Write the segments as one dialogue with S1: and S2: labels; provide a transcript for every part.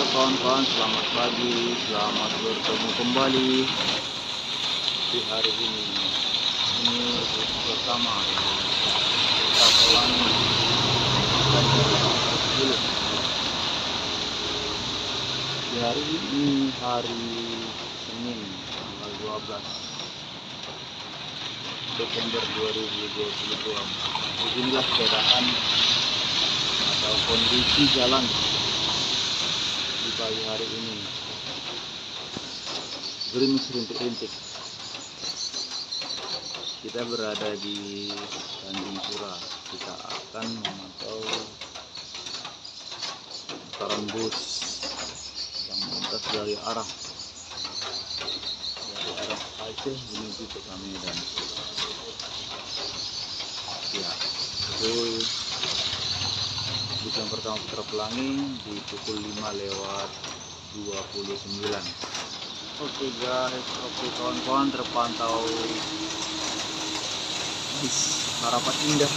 S1: Halo kawan-kawan, selamat pagi, selamat bertemu kembali di hari ini. Ini pertama kita ulangi di hari ini, hari Senin tanggal 12 Desember 2022. Beginilah keadaan atau kondisi jalan di pagi hari ini. Gerimis rintik-rintik. Kita berada di Tanjung Pura. Kita akan memantau putaran bus yang melintas dari arah Aceh menuju ke Medan. Ya, itu bus yang pertama Putra Pelangi di pukul 5:29. Oke guys, oke kawan-kawan, terpantau bus Harapan Indah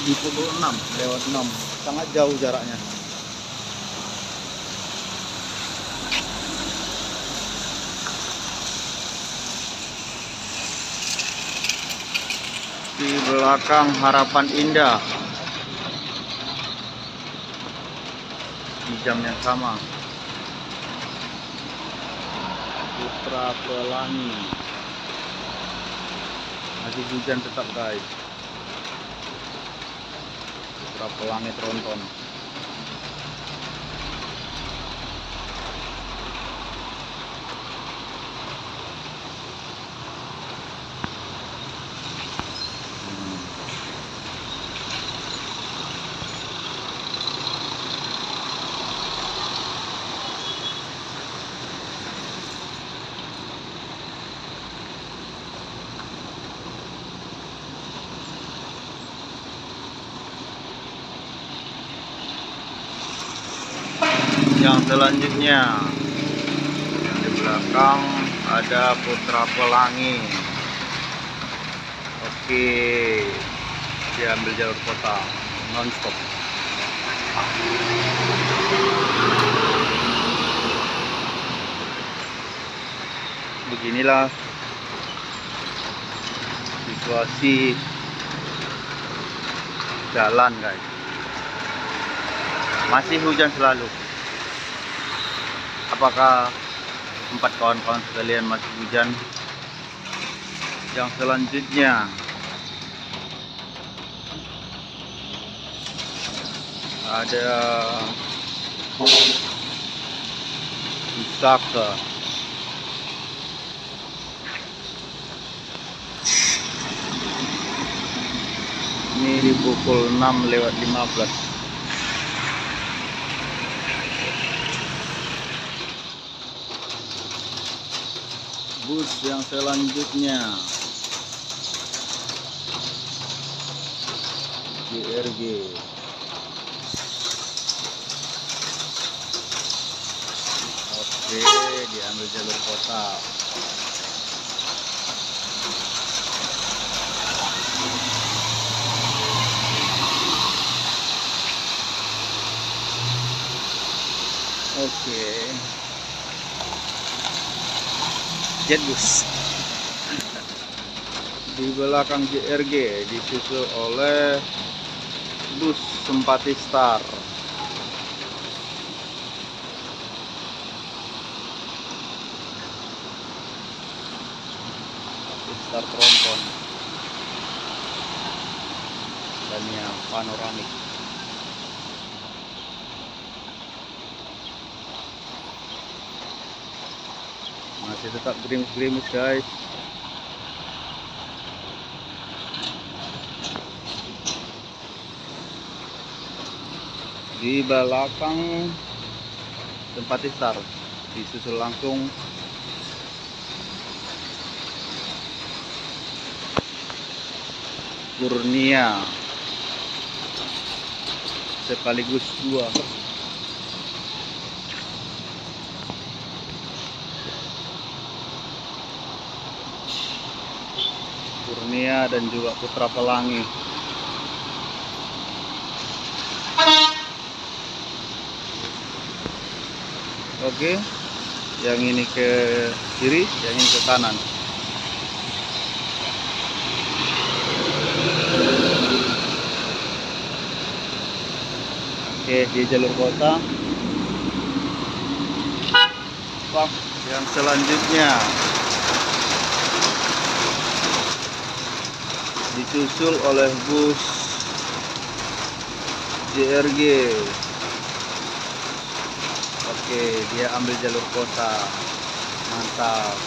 S1: di pukul 6:06, sangat jauh jaraknya. Di belakang Harapan Indah di jam yang sama Putra Pelangi. Masih hujan tetap guys. Putra Pelangi Tronton. Yang selanjutnya yang di belakang ada Putra Pelangi. Oke, dia ambil jalur kota non-stop. Beginilah situasi jalan guys. Masih hujan selalu. Apakah tempat kawan-kawan sekalian masih hujan? Yang selanjutnya ada Pusaka. Ini di pukul 6:15. Bus yang selanjutnya GRG. Oke, diambil jalur kota. Oke. Jetbus. Di belakang GRG disusul oleh bus Simpati Star. Star Tronton dan yang panoramik. Masih tetap gerimis-gerimis guys. Di belakang Simpati Star disusul langsung Kurnia sekaligus dua. Kurnia dan juga Putra Pelangi. Oke, yang ini ke kiri, yang ini ke kanan. Oke, di jalur kota. Yang selanjutnya disusul oleh bus JRG. Oke, dia ambil jalur kota. Mantap.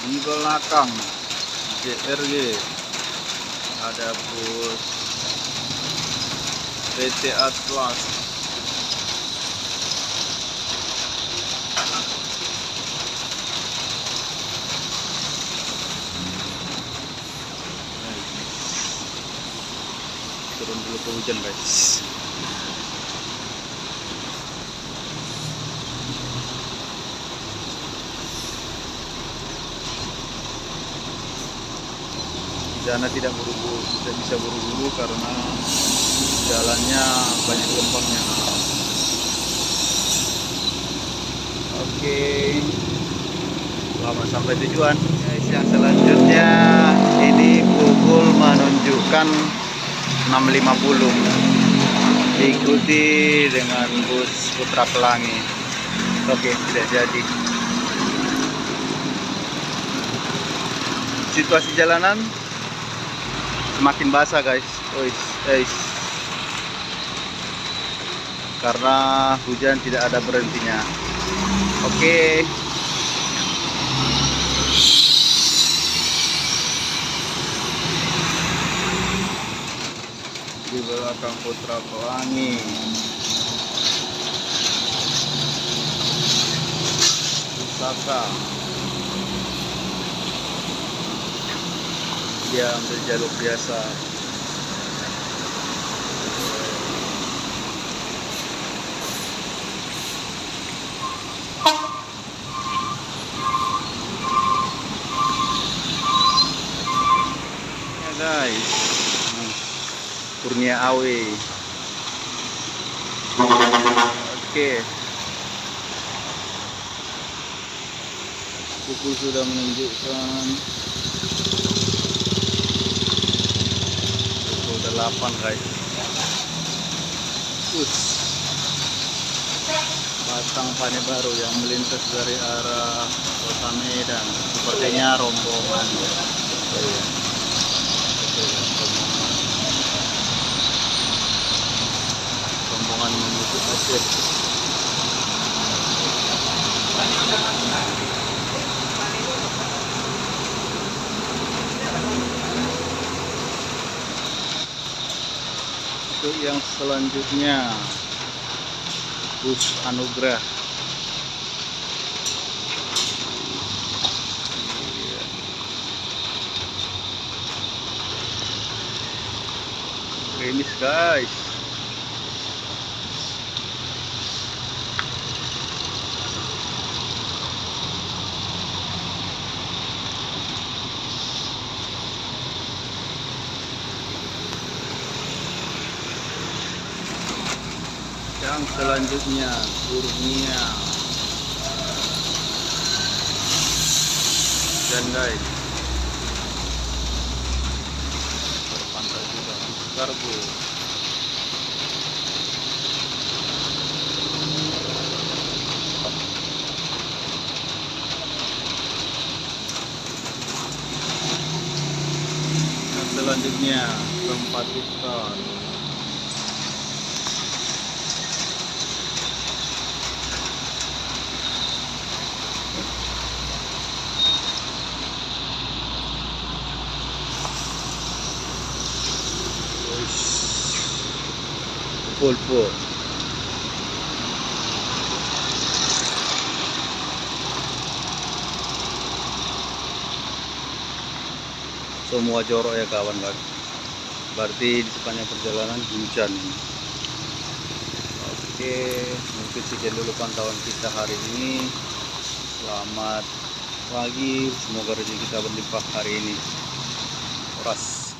S1: Di belakang JRG ada bus PT Atlas. Turun dulu ke hujan, guys. Di sana tidak buru-buru, tidak bisa buru-buru karena jalannya banyak lempengnya. Oke, selamat sampai tujuan. Guys, yang selanjutnya ini pukul menunjukkan 6.50. Diikuti dengan bus Putra Pelangi. Oke, tidak jadi. Situasi jalanan semakin basah, guys. Karena hujan tidak ada berhentinya. Oke. Di belakang Putra Pelangi Pusaka. Dia ambil jalur biasa. Ya guys, Kurnia Awe. Oke, pukul sudah menunjukkan 8, guys. Batang Pane Baru yang melintas dari arah Kota Medan. Sepertinya rombongan. Rombongan menuju Aceh. Untuk yang selanjutnya bus Anugrah. Gerimis, guys. Yang selanjutnya Kurnia. Dan guys, terpantau juga bus kargo. Yang selanjutnya tempat iftar. Full. Semua jorok ya kawan, berarti di sepanjang perjalanan hujan. Oke, mungkin sekian dulu pantauan kita hari ini. Selamat pagi, semoga rezeki kita berlimpah hari ini. Oras.